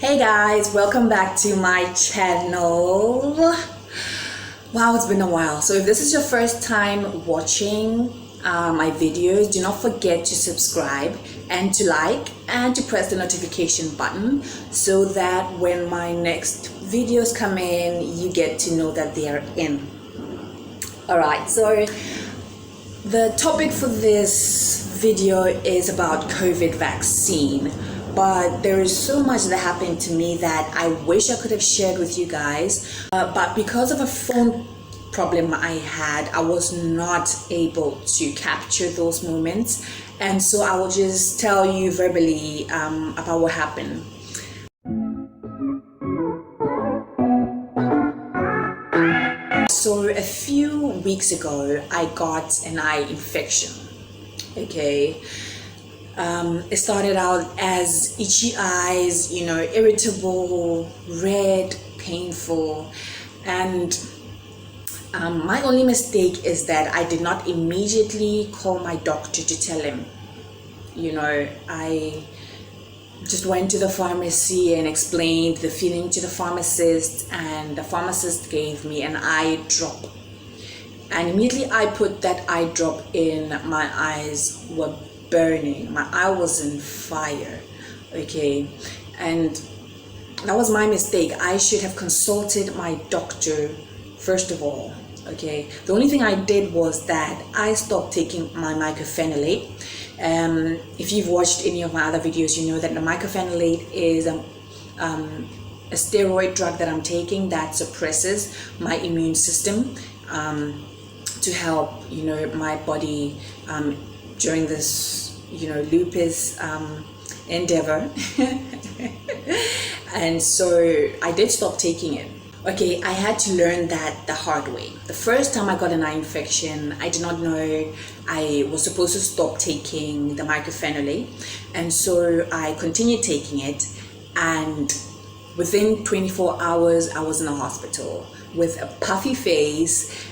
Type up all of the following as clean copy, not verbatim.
Hey guys, welcome back to my channel. Wow, it's been a while. So if this is your first time watching my videos, do not forget to subscribe and to like and to press the notification button so that when my next videos come in, you get to know that they are in. Alright, so the topic for this video is about COVID vaccine. But there is so much that happened to me that I wish I could have shared with you guys, but because of a phone problem I had, I was not able to capture those moments, and so I will just tell you verbally about what happened. So a few weeks ago I got an eye infection. Okay, it started out as itchy eyes, irritable, red, painful, and my only mistake is that I did not immediately call my doctor to tell him. I just went to the pharmacy and explained the feeling to the pharmacist, and the pharmacist gave me an eye drop. And immediately I put that eye drop in, my eyes were burning. My eye was in fire. Okay, and that was my mistake. I should have consulted my doctor first of all. Okay, the only thing I did was that I stopped taking my mycophenolate. If you've watched any of my other videos, you know that the mycophenolate is a steroid drug that I'm taking that suppresses my immune system to help my body during this lupus endeavor. And so I did stop taking it. Okay, I had to learn that the hard way. The first time I got an eye infection, I did not know I was supposed to stop taking the mycophenolate, and so I continued taking it, and within 24 hours I was in the hospital with a puffy face.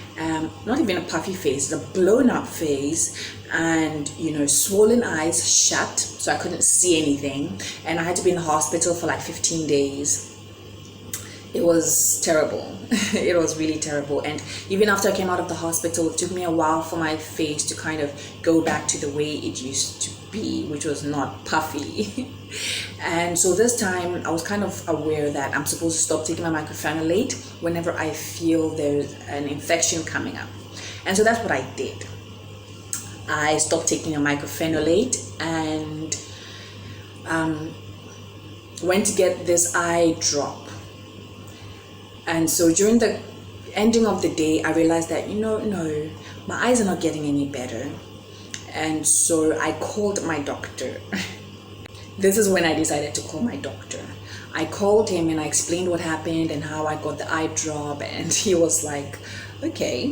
Not even a puffy face, a blown up face, and swollen eyes, shut, so I couldn't see anything, and I had to be in the hospital for like 15 days. It was terrible. It was really terrible. And even after I came out of the hospital, it took me a while for my face to kind of go back to the way it used to be, which was not puffy. And so this time I was kind of aware that I'm supposed to stop taking my mycophenolate whenever I feel there's an infection coming up. And so that's what I did. I stopped taking a mycophenolate and went to get this eye drop. And so during the ending of the day, I realized that, no, my eyes are not getting any better. And so I called my doctor. This is when I decided to call my doctor. I called him and I explained what happened and how I got the eye drop, and he was like, okay,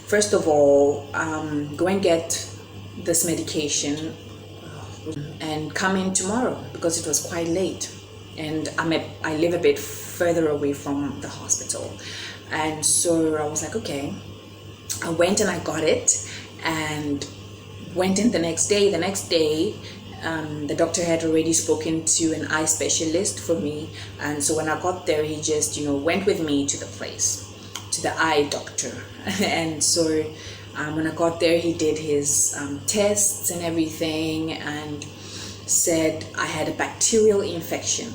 first of all, go and get this medication and come in tomorrow, because it was quite late and I live a bit further away from the hospital. And so I was like, okay. I went and I got it and went in the next day. The doctor had already spoken to an eye specialist for me, and so when I got there, he just went with me to the place, to the eye doctor. And so when I got there, he did his tests and everything and said I had a bacterial infection.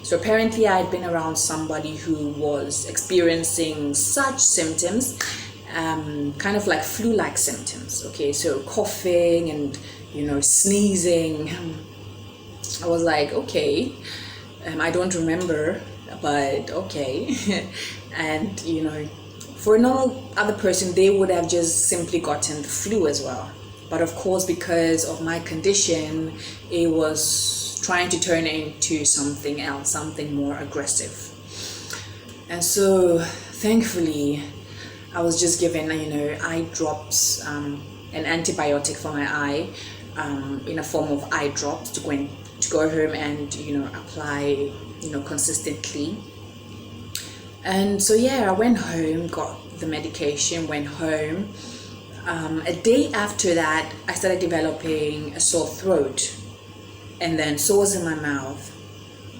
So apparently I had been around somebody who was experiencing such symptoms, kind of like flu-like symptoms. Okay, so coughing and sneezing. I was like, okay, I don't remember, but okay. And for a normal other person, they would have just simply gotten the flu as well. But of course, because of my condition, it was trying to turn into something else, something more aggressive. And so thankfully I was just given eye drops, an antibiotic for my eye, in a form of eye drops to go home and apply consistently. And so yeah, I went home, got the medication, went home. A day after that, I started developing a sore throat and then sores in my mouth.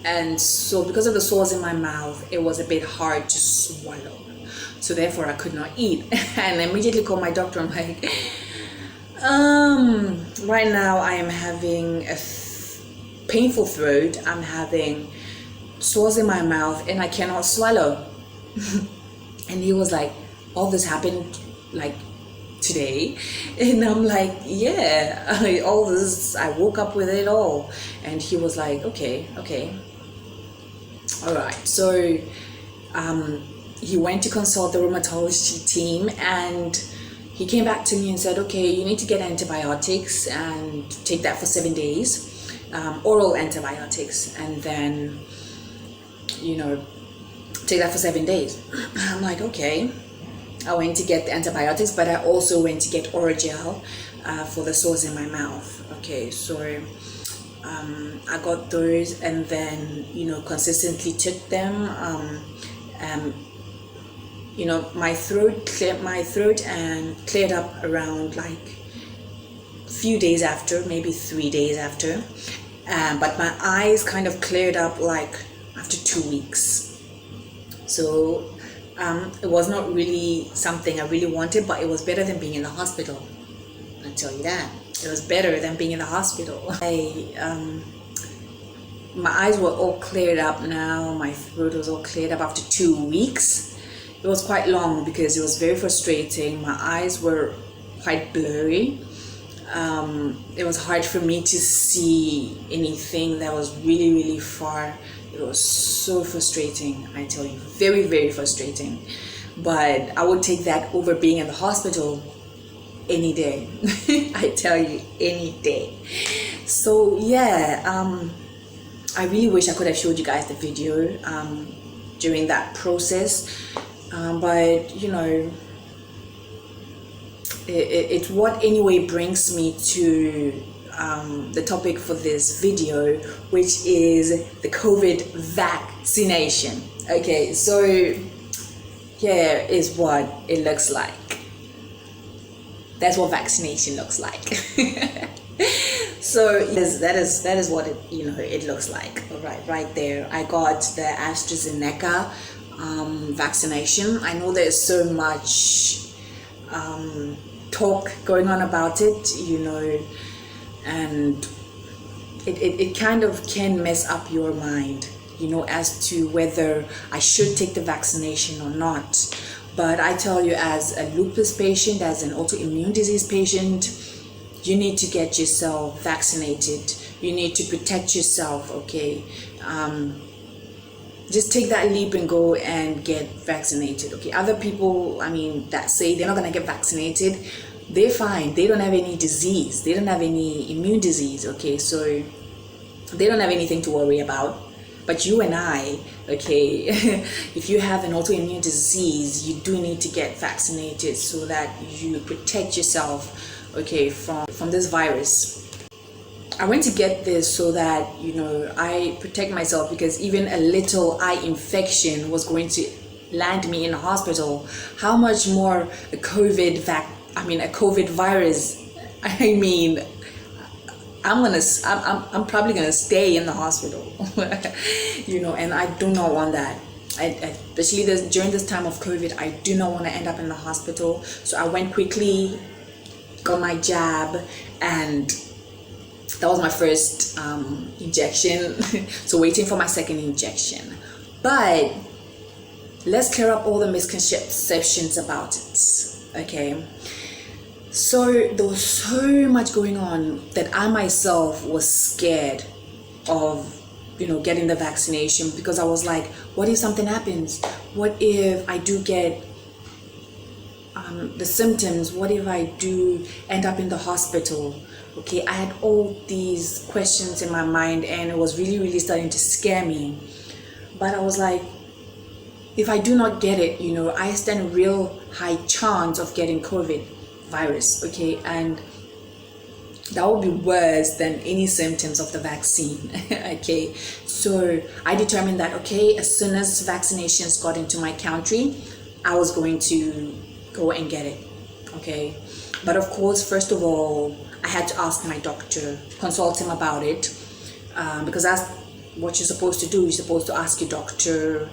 And so because of the sores in my mouth, it was a bit hard to swallow. So therefore I could not eat. And I immediately called my doctor. I'm like, right now I am having a painful throat. I'm having sores in my mouth and I cannot swallow. And he was like, all this happened like today? And I'm like, yeah, all this, I woke up with it all. And he was like, okay, all right. So he went to consult the rheumatology team, and he came back to me and said, okay, you need to get antibiotics and take that for 7 days, oral antibiotics, and then, take that for 7 days. I'm like, okay. I went to get the antibiotics, but I also went to get Oragel for the sores in my mouth. Okay, so I got those, and then consistently took them. My throat and cleared up around like few days after, maybe 3 days after, but my eyes kind of cleared up like after 2 weeks. So it was not really something I really wanted, but it was better than being in the hospital. I'll tell you that. It was better than being in the hospital. My eyes were all cleared up now. My throat was all cleared up after 2 weeks. It was quite long because it was very frustrating. My eyes were quite blurry. It was hard for me to see anything that was really, really far. It was so frustrating, I tell you, very, very frustrating. But I would take that over being in the hospital any day. I tell you, any day. So yeah, I really wish I could have showed you guys the video during that process, but it's what anyway brings me to the topic for this video, which is the COVID vaccination. Okay, so here is what it looks like. That's what vaccination looks like. So that is what it looks like. All right there. I got the AstraZeneca vaccination. I know there's so much talk going on about it, and it kind of can mess up your mind, as to whether I should take the vaccination or not. But I tell you, as a lupus patient, as an autoimmune disease patient, you need to get yourself vaccinated. You need to protect yourself, okay? Just take that leap and go and get vaccinated, okay? Other people, that say they're not gonna get vaccinated, they're fine. They don't have any disease. They don't have any immune disease, okay? So they don't have anything to worry about. But you and I, okay, if you have an autoimmune disease, you do need to get vaccinated so that you protect yourself, okay, from this virus. I went to get this so that, I protect myself, because even a little eye infection was going to land me in a hospital. How much more a COVID virus? I'm probably gonna stay in the hospital, and I do not want that. Especially during this time of COVID, I do not want to end up in the hospital. So I went quickly, got my jab, and that was my first injection. So waiting for my second injection. But let's clear up all the misconceptions about it, okay? So there was so much going on that I myself was scared of, getting the vaccination, because I was like, what if something happens? What if I do get the symptoms? What if I do end up in the hospital? Okay, I had all these questions in my mind, and it was really, really starting to scare me. But I was like, if I do not get it, I stand a real high chance of getting COVID virus, okay, and that would be worse than any symptoms of the vaccine. Okay, so I determined that, okay, as soon as vaccinations got into my country, I was going to go and get it, okay. But of course, first of all, I had to ask my doctor, consult him about it, because what you're supposed to do. You're supposed to ask your doctor,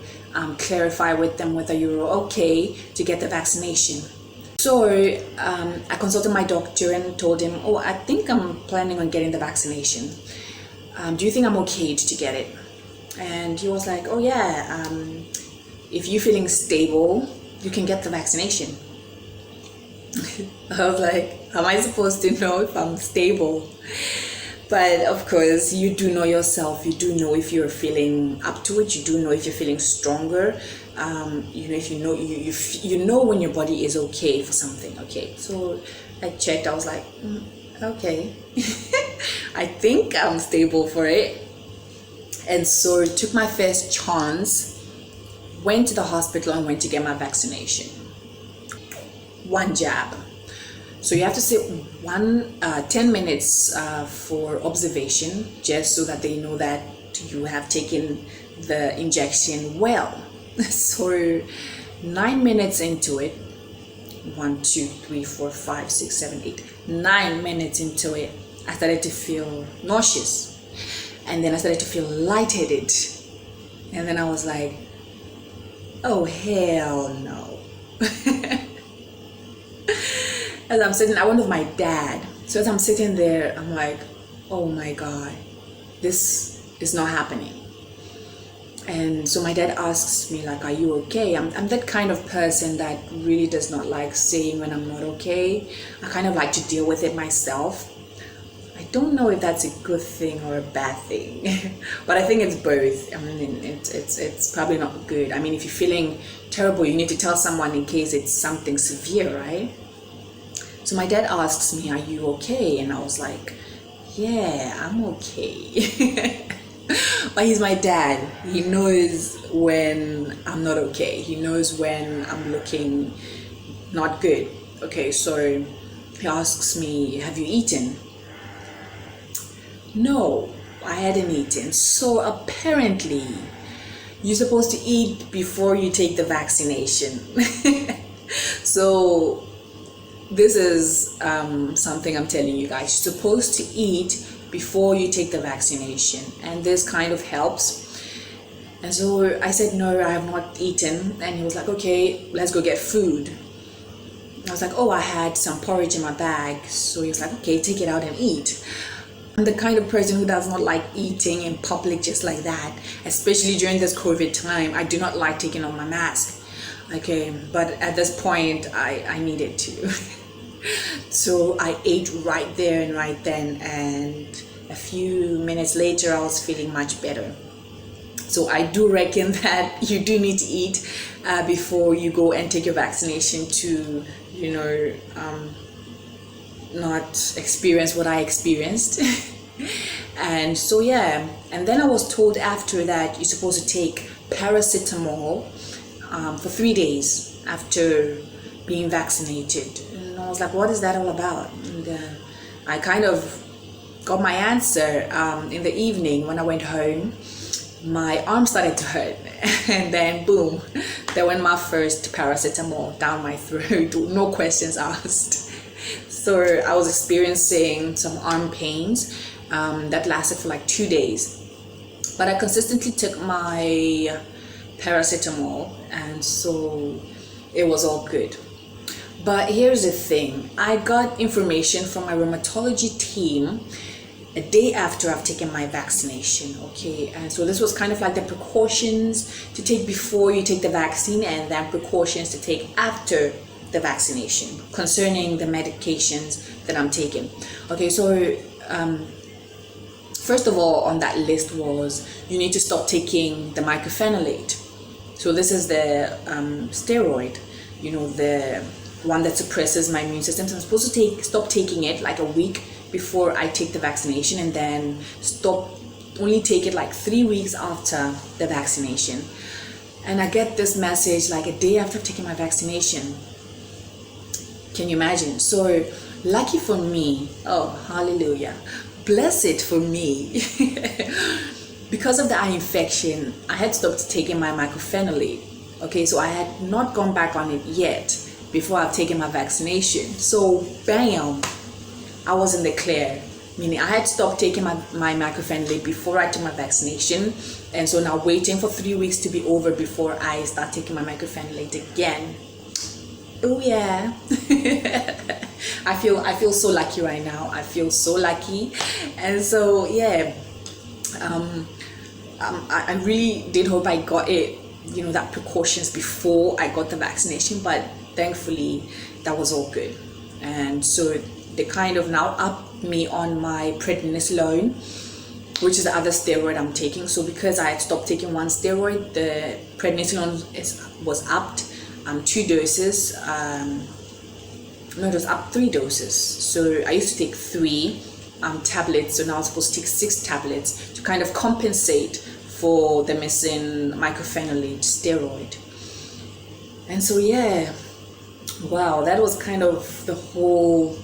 clarify with them whether you're okay to get the vaccination. So I consulted my doctor and told him, oh, I think I'm planning on getting the vaccination. Do you think I'm okay to get it? And he was like, oh yeah, if you're feeling stable, you can get the vaccination. I was like, how am I supposed to know if I'm stable? But of course, you do know yourself. You do know if you're feeling up to it. You do know if you're feeling stronger. If you know when your body is okay for something. Okay, so I checked. I was like, okay, I think I'm stable for it. And so I took my first chance, went to the hospital and went to get my vaccination. One jab. So you have to sit 10 minutes for observation, just so that they know that you have taken the injection well. So 9 minutes into it, 1, 2, 3, 4, 5, 6, 7, 8, 9 minutes into it, I started to feel nauseous. And then I started to feel lightheaded. And then I was like, oh, hell no. As I'm sitting, I went with my dad. So as I'm sitting there, I'm like, oh my God, this is not happening. And so my dad asks me, like, are you okay? I'm that kind of person that really does not like saying when I'm not okay. I kind of like to deal with it myself. I don't know if that's a good thing or a bad thing, but I think it's both. I mean, it's probably not good. I mean, if you're feeling terrible, you need to tell someone in case it's something severe, right? So my dad asks me, are you okay? And I was like, yeah, I'm okay. But he's my dad. He knows when I'm not okay. He knows when I'm looking not good. Okay, so he asks me, have you eaten? No, I hadn't eaten. So apparently, you're supposed to eat before you take the vaccination. So this is something I'm telling you guys. You're supposed to eat before you take the vaccination, and this kind of helps. And so I said, no, I have not eaten. And he was like, okay, let's go get food. I was like, oh, I had some porridge in my bag. So he was like, okay, take it out and eat. I'm the kind of person who does not like eating in public just like that, especially during this COVID time. I do not like taking off my mask. Okay, but at this point, I needed to. So I ate right there and right then, and a few minutes later, I was feeling much better. So I do reckon that you do need to eat before you go and take your vaccination to, not experience what I experienced. And so yeah, and then I was told after that you're supposed to take paracetamol for 3 days after being vaccinated. And I was like, what is that all about? And I kind of got my answer in the evening when I went home. My arm started to hurt, and then boom, there went my first paracetamol down my throat, no questions asked. So I was experiencing some arm pains that lasted for like 2 days, but I consistently took my paracetamol, and so it was all good. But here's the thing, I got information from my rheumatology team a day after I've taken my vaccination. Okay, and so this was kind of like the precautions to take before you take the vaccine, and then precautions to take after the vaccination concerning the medications that I'm taking. Okay, so first of all on that list was you need to stop taking the mycophenolate. So this is the steroid, the one that suppresses my immune system. So I'm supposed to stop taking it like a week before I take the vaccination, and then only take it like 3 weeks after the vaccination. And I get this message like a day after taking my vaccination. Can you imagine? So lucky for me, oh hallelujah, blessed for me, because of the eye infection, I had stopped taking my mycophenolate. Okay, so I had not gone back on it yet before I've taken my vaccination. So bam, I was in the clear. meaning I had stopped taking my microphenolate before I took my vaccination, and so now waiting for 3 weeks to be over before I start taking my microphenolate again. Oh yeah. I feel so lucky right now. I feel so lucky. And so yeah, I really did hope I got it, that precautions before I got the vaccination, but thankfully that was all good. And so they kind of now upped me on my prednisolone, which is the other steroid I'm taking. So because I had stopped taking one steroid, the prednisolone was upped 2 doses. No, it was up 3 doses. So I used to take 3 tablets, so now I'm supposed to take 6 tablets to kind of compensate for the missing mycophenolate steroid. And so yeah, wow, that was kind of the whole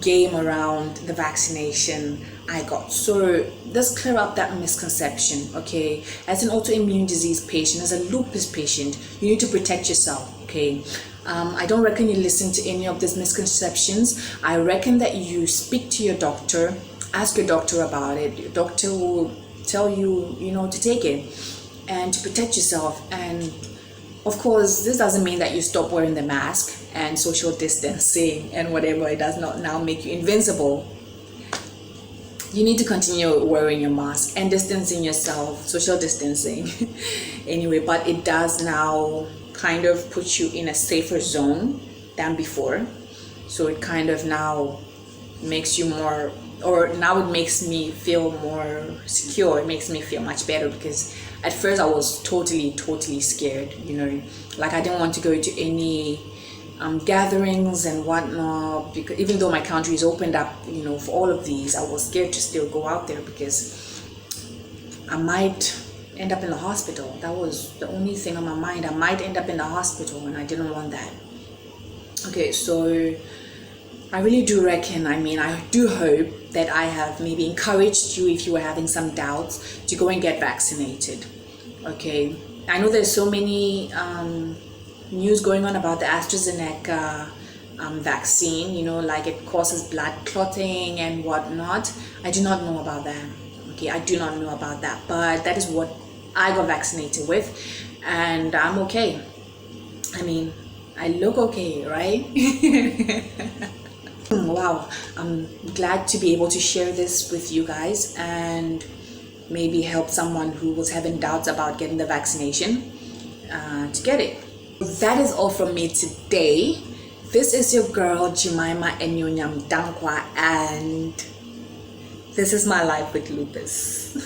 game around the vaccination I got. So let's clear up that misconception, okay? As an autoimmune disease patient, as a lupus patient, you need to protect yourself, okay? I don't reckon you listen to any of these misconceptions. I reckon that you speak to your doctor, ask your doctor about it. Your doctor will tell you, to take it and to protect yourself. And of course, this doesn't mean that you stop wearing the mask and social distancing and whatever. It does not now make you invincible. You need to continue wearing your mask and distancing yourself, social distancing anyway, but it does now kind of put you in a safer zone than before. So it kind of now makes you more, or now it makes me feel more secure. It makes me feel much better, because at first I was totally scared, like I didn't want to go to any gatherings and whatnot, because even though my country is opened up, for all of these, I was scared to still go out there because I might end up in the hospital. That was the only thing on my mind. I might end up in the hospital, and I didn't want that. Okay, so I really do reckon, I do hope that I have maybe encouraged you, if you were having some doubts, to go and get vaccinated. Okay, I know there's so many news going on about the AstraZeneca vaccine, like it causes blood clotting and whatnot. I do not know about that. Okay, I do not know about that, but that is what I got vaccinated with, and I'm okay. I look okay, right? Wow, I'm glad to be able to share this with you guys and maybe help someone who was having doubts about getting the vaccination to get it. That is all from me today. This is your girl Jemima Enyonyam Dankwa, and this is my life with lupus.